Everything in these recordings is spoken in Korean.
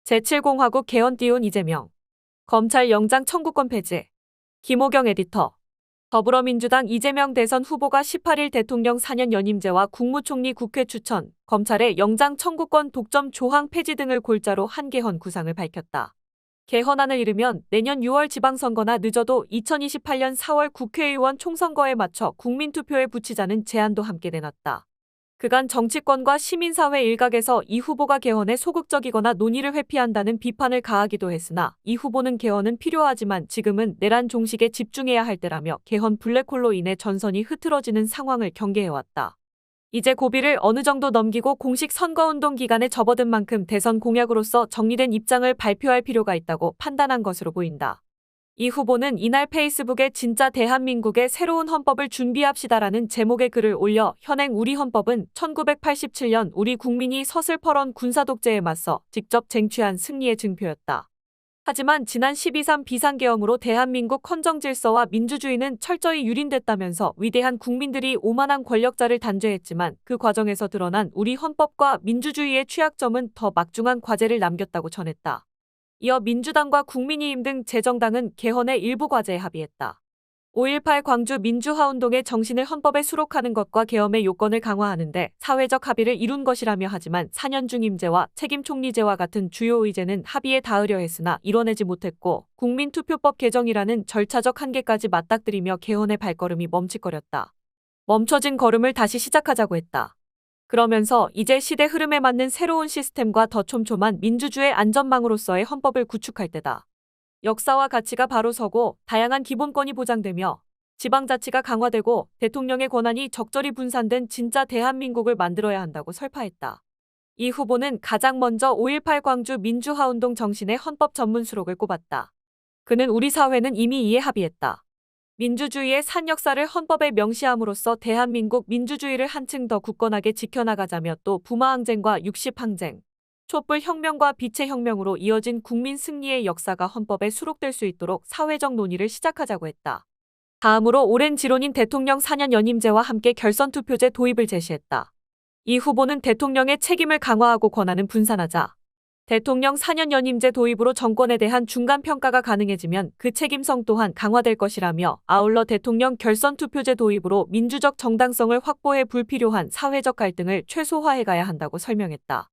제7공화국 개헌 띄운 이재명. 검찰 영장 청구권 폐지. 김호경 에디터. 더불어민주당 이재명 대선 후보가 18일 대통령 4년 연임제와 국무총리 국회 추천, 검찰의 영장 청구권 독점 조항 폐지 등을 골자로 한 개헌 구상을 밝혔다. 개헌안을 이르면 내년 6월 지방선거나 늦어도 2028년 4월 국회의원 총선거에 맞춰 국민투표에 붙이자는 제안도 함께 내놨다. 그간 정치권과 시민사회 일각에서 이 후보가 개헌에 소극적이거나 논의를 회피한다는 비판을 가하기도 했으나 이 후보는 개헌은 필요하지만 지금은 내란 종식에 집중해야 할 때라며 개헌 블랙홀로 인해 전선이 흐트러지는 상황을 경계해왔다. 이제 고비를 어느 정도 넘기고 공식 선거운동 기간에 접어든 만큼 대선 공약으로서 정리된 입장을 발표할 필요가 있다고 판단한 것으로 보인다. 이 후보는 이날 페이스북에 진짜 대한민국의 새로운 헌법을 준비합시다라는 제목의 글을 올려 현행 우리 헌법은 1987년 우리 국민이 서슬퍼런 군사독재에 맞서 직접 쟁취한 승리의 증표였다. 하지만 지난 12.3 비상계엄으로 대한민국 헌정질서와 민주주의는 철저히 유린됐다면서 위대한 국민들이 오만한 권력자를 단죄했지만 그 과정에서 드러난 우리 헌법과 민주주의의 취약점은 더 막중한 과제를 남겼다고 전했다. 이어 민주당과 국민의힘 등 재정당은 개헌의 일부 과제에 합의했다. 5.18 광주 민주화운동의 정신을 헌법에 수록하는 것과 계엄의 요건을 강화하는 데 사회적 합의를 이룬 것이라며 하지만 4년 중임제와 책임총리제와 같은 주요 의제는 합의에 닿으려 했으나 이뤄내지 못했고 국민투표법 개정이라는 절차적 한계까지 맞닥뜨리며 개헌의 발걸음이 멈칫거렸다. 멈춰진 걸음을 다시 시작하자고 했다. 그러면서 이제 시대 흐름에 맞는 새로운 시스템과 더 촘촘한 민주주의 안전망으로서의 헌법을 구축할 때다. 역사와 가치가 바로 서고 다양한 기본권이 보장되며 지방자치가 강화되고 대통령의 권한이 적절히 분산된 진짜 대한민국을 만들어야 한다고 설파했다. 이 후보는 가장 먼저 5.18 광주 민주화운동 정신의 헌법 전문 수록을 꼽았다. 그는 우리 사회는 이미 이에 합의했다. 민주주의의 산 역사를 헌법에 명시함으로써 대한민국 민주주의를 한층 더 굳건하게 지켜나가자며 또 부마항쟁과 60항쟁, 촛불혁명과 빛의 혁명으로 이어진 국민 승리의 역사가 헌법에 수록될 수 있도록 사회적 논의를 시작하자고 했다. 다음으로 오랜 지론인 대통령 4년 연임제와 함께 결선투표제 도입을 제시했다. 이 후보는 대통령의 책임을 강화하고 권한은 분산하자. 대통령 4년 연임제 도입으로 정권에 대한 중간평가가 가능해지면 그 책임성 또한 강화될 것이라며 아울러 대통령 결선투표제 도입으로 민주적 정당성을 확보해 불필요한 사회적 갈등을 최소화해가야 한다고 설명했다.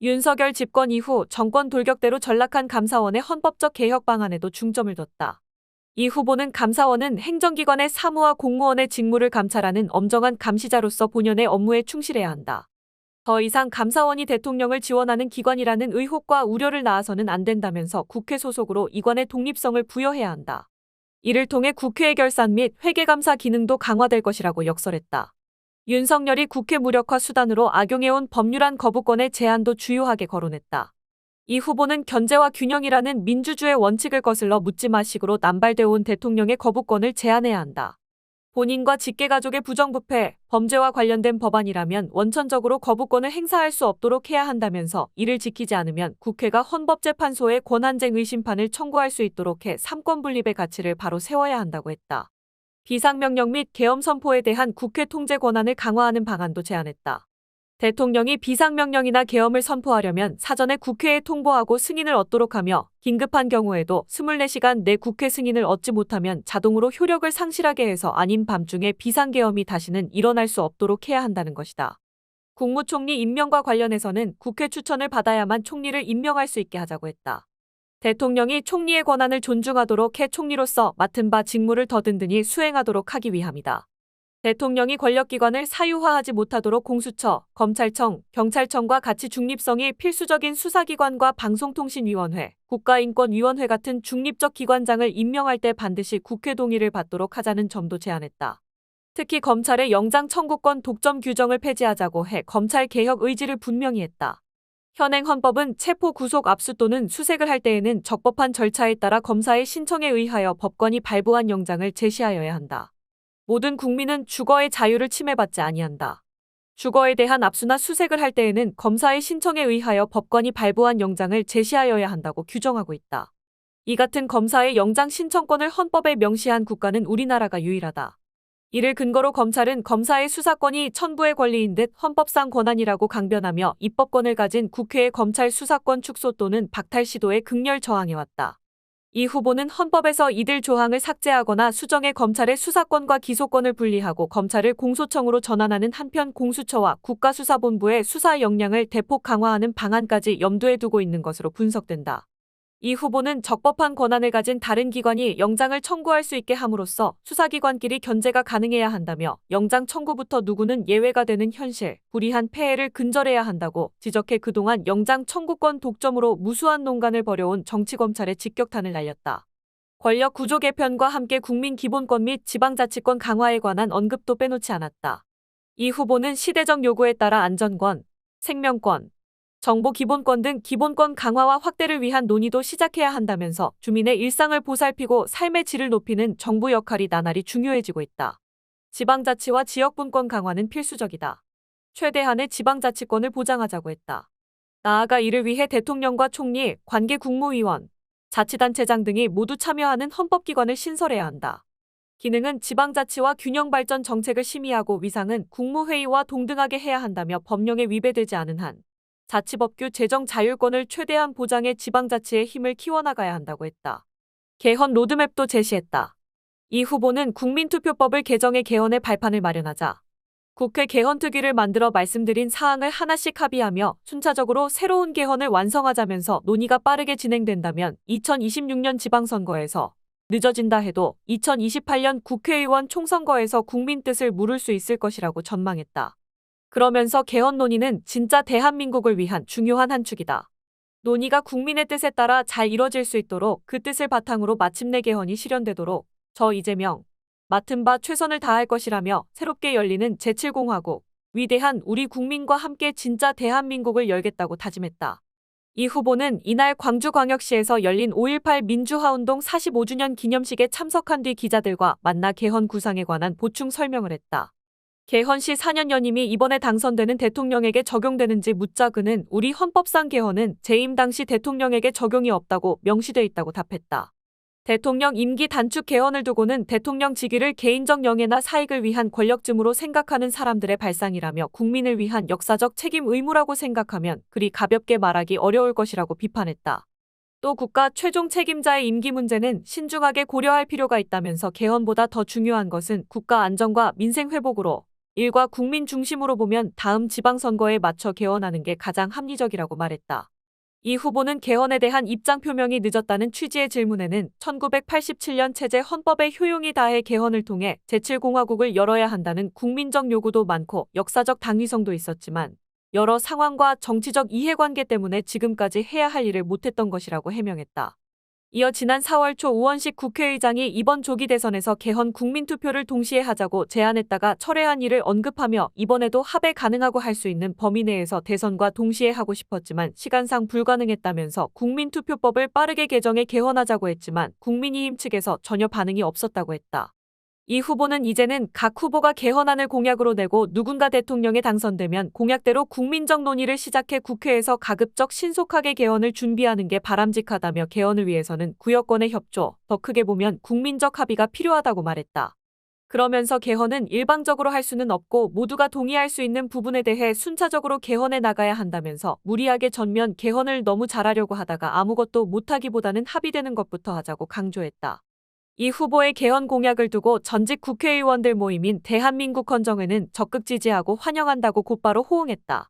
윤석열 집권 이후 정권 돌격대로 전락한 감사원의 헌법적 개혁 방안에도 중점을 뒀다. 이 후보는 감사원은 행정기관의 사무와 공무원의 직무를 감찰하는 엄정한 감시자로서 본연의 업무에 충실해야 한다. 더 이상 감사원이 대통령을 지원하는 기관이라는 의혹과 우려를 낳아서는 안 된다면서 국회 소속으로 이관의 독립성을 부여해야 한다. 이를 통해 국회의 결산 및 회계감사 기능도 강화될 것이라고 역설했다. 윤석열이 국회 무력화 수단으로 악용해온 법률안 거부권의 제한도 주요하게 거론했다. 이 후보는 견제와 균형이라는 민주주의 원칙을 거슬러 묻지마식으로 남발되어 온 대통령의 거부권을 제한해야 한다. 본인과 직계가족의 부정부패, 범죄와 관련된 법안이라면 원천적으로 거부권을 행사할 수 없도록 해야 한다면서 이를 지키지 않으면 국회가 헌법재판소에 권한쟁의 심판을 청구할 수 있도록 해 삼권분립의 가치를 바로 세워야 한다고 했다. 비상명령 및 계엄 선포에 대한 국회 통제 권한을 강화하는 방안도 제안했다. 대통령이 비상명령이나 계엄을 선포하려면 사전에 국회에 통보하고 승인을 얻도록 하며 긴급한 경우에도 24시간 내 국회 승인을 얻지 못하면 자동으로 효력을 상실하게 해서 아닌 밤중에 비상계엄이 다시는 일어날 수 없도록 해야 한다는 것이다. 국무총리 임명과 관련해서는 국회 추천을 받아야만 총리를 임명할 수 있게 하자고 했다. 대통령이 총리의 권한을 존중하도록 해 총리로서 맡은 바 직무를 더 든든히 수행하도록 하기 위함이다. 대통령이 권력기관을 사유화하지 못하도록 공수처, 검찰청, 경찰청과 같이 중립성이 필수적인 수사기관과 방송통신위원회, 국가인권위원회 같은 중립적 기관장을 임명할 때 반드시 국회 동의를 받도록 하자는 점도 제안했다. 특히 검찰의 영장 청구권 독점 규정을 폐지하자고 해 검찰 개혁 의지를 분명히 했다. 현행 헌법은 체포, 구속, 압수 또는 수색을 할 때에는 적법한 절차에 따라 검사의 신청에 의하여 법관이 발부한 영장을 제시하여야 한다. 모든 국민은 주거의 자유를 침해받지 아니한다. 주거에 대한 압수나 수색을 할 때에는 검사의 신청에 의하여 법관이 발부한 영장을 제시하여야 한다고 규정하고 있다. 이 같은 검사의 영장 신청권을 헌법에 명시한 국가는 우리나라가 유일하다. 이를 근거로 검찰은 검사의 수사권이 천부의 권리인 듯 헌법상 권한이라고 강변하며 입법권을 가진 국회의 검찰 수사권 축소 또는 박탈 시도에 극렬 저항해왔다. 이 후보는 헌법에서 이들 조항을 삭제하거나 수정해 검찰의 수사권과 기소권을 분리하고 검찰을 공소청으로 전환하는 한편 공수처와 국가수사본부의 수사 역량을 대폭 강화하는 방안까지 염두에 두고 있는 것으로 분석된다. 이 후보는 적법한 권한을 가진 다른 기관이 영장을 청구할 수 있게 함으로써 수사기관끼리 견제가 가능해야 한다며 영장 청구부터 누구는 예외가 되는 현실, 불이한 폐해를 근절해야 한다고 지적해 그동안 영장 청구권 독점으로 무수한 농간을 벌여온 정치검찰의 직격탄을 날렸다. 권력 구조 개편과 함께 국민 기본권 및 지방자치권 강화에 관한 언급도 빼놓지 않았다. 이 후보는 시대적 요구에 따라 안전권, 생명권, 정보 기본권 등 기본권 강화와 확대를 위한 논의도 시작해야 한다면서 주민의 일상을 보살피고 삶의 질을 높이는 정부 역할이 나날이 중요해지고 있다. 지방자치와 지역분권 강화는 필수적이다. 최대한의 지방자치권을 보장하자고 했다. 나아가 이를 위해 대통령과 총리, 관계 국무위원, 자치단체장 등이 모두 참여하는 헌법기관을 신설해야 한다. 기능은 지방자치와 균형발전 정책을 심의하고 위상은 국무회의와 동등하게 해야 한다며 법령에 위배되지 않은 한 자치법규 제정 자율권을 최대한 보장해 지방자치의 힘을 키워나가야 한다고 했다. 개헌 로드맵도 제시했다. 이 후보는 국민투표법을 개정해 개헌의 발판을 마련하자 국회 개헌특위를 만들어 말씀드린 사항을 하나씩 합의하며 순차적으로 새로운 개헌을 완성하자면서 논의가 빠르게 진행된다면 2026년 지방선거에서 늦어진다 해도 2028년 국회의원 총선거에서 국민 뜻을 물을 수 있을 것이라고 전망했다. 그러면서 개헌 논의는 진짜 대한민국을 위한 중요한 한 축이다. 논의가 국민의 뜻에 따라 잘 이뤄질 수 있도록 그 뜻을 바탕으로 마침내 개헌이 실현되도록 저 이재명 맡은 바 최선을 다할 것이라며 새롭게 열리는 제7공화국, 위대한 우리 국민과 함께 진짜 대한민국을 열겠다고 다짐했다. 이 후보는 이날 광주광역시에서 열린 5.18 민주화운동 45주년 기념식에 참석한 뒤 기자들과 만나 개헌 구상에 관한 보충 설명을 했다. 개헌 시 4년 연임이 이번에 당선되는 대통령에게 적용되는지 묻자 그는 우리 헌법상 개헌은 재임 당시 대통령에게 적용이 없다고 명시돼 있다고 답했다. 대통령 임기 단축 개헌을 두고는 대통령 직위를 개인적 영예나 사익을 위한 권력쯤으로 생각하는 사람들의 발상이라며 국민을 위한 역사적 책임 의무라고 생각하면 그리 가볍게 말하기 어려울 것이라고 비판했다. 또 국가 최종 책임자의 임기 문제는 신중하게 고려할 필요가 있다면서 개헌보다 더 중요한 것은 국가 안정과 민생 회복으로 일과 국민 중심으로 보면 다음 지방선거에 맞춰 개헌하는 게 가장 합리적이라고 말했다. 이 후보는 개헌에 대한 입장 표명이 늦었다는 취지의 질문에는 1987년 체제 헌법에 효용이 다해 개헌을 통해 제7공화국을 열어야 한다는 국민적 요구도 많고 역사적 당위성도 있었지만 여러 상황과 정치적 이해관계 때문에 지금까지 해야 할 일을 못했던 것이라고 해명했다. 이어 지난 4월 초 우원식 국회의장이 이번 조기 대선에서 개헌 국민투표를 동시에 하자고 제안했다가 철회한 일을 언급하며 이번에도 합의 가능하고 할 수 있는 범위 내에서 대선과 동시에 하고 싶었지만 시간상 불가능했다면서 국민투표법을 빠르게 개정해 개헌하자고 했지만 국민의힘 측에서 전혀 반응이 없었다고 했다. 이 후보는 이제는 각 후보가 개헌안을 공약으로 내고 누군가 대통령에 당선되면 공약대로 국민적 논의를 시작해 국회에서 가급적 신속하게 개헌을 준비하는 게 바람직하다며 개헌을 위해서는 구여권의 협조, 더 크게 보면 국민적 합의가 필요하다고 말했다. 그러면서 개헌은 일방적으로 할 수는 없고 모두가 동의할 수 있는 부분에 대해 순차적으로 개헌해 나가야 한다면서 무리하게 전면 개헌을 너무 잘하려고 하다가 아무것도 못하기보다는 합의되는 것부터 하자고 강조했다. 이 후보의 개헌 공약을 두고 전직 국회의원들 모임인 대한민국 헌정회는 적극 지지하고 환영한다고 곧바로 호응했다.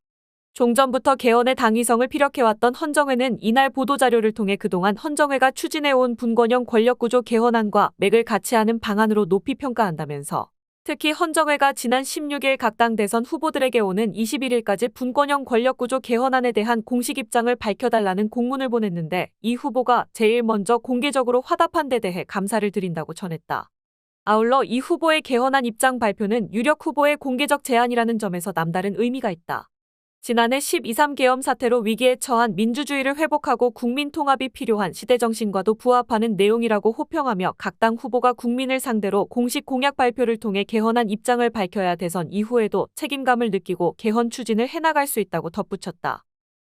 종전부터 개헌의 당위성을 피력해왔던 헌정회는 이날 보도자료를 통해 그동안 헌정회가 추진해온 분권형 권력구조 개헌안과 맥을 같이 하는 방안으로 높이 평가한다면서 특히 헌정회가 지난 16일 각 당 대선 후보들에게 오는 21일까지 분권형 권력구조 개헌안에 대한 공식 입장을 밝혀달라는 공문을 보냈는데 이 후보가 제일 먼저 공개적으로 화답한 데 대해 감사를 드린다고 전했다. 아울러 이 후보의 개헌안 입장 발표는 유력 후보의 공개적 제안이라는 점에서 남다른 의미가 있다. 지난해 12.3 계엄 사태로 위기에 처한 민주주의를 회복하고 국민 통합이 필요한 시대정신과도 부합하는 내용이라고 호평하며 각 당 후보가 국민을 상대로 공식 공약 발표를 통해 개헌안 입장을 밝혀야 대선 이후에도 책임감을 느끼고 개헌 추진을 해나갈 수 있다고 덧붙였다.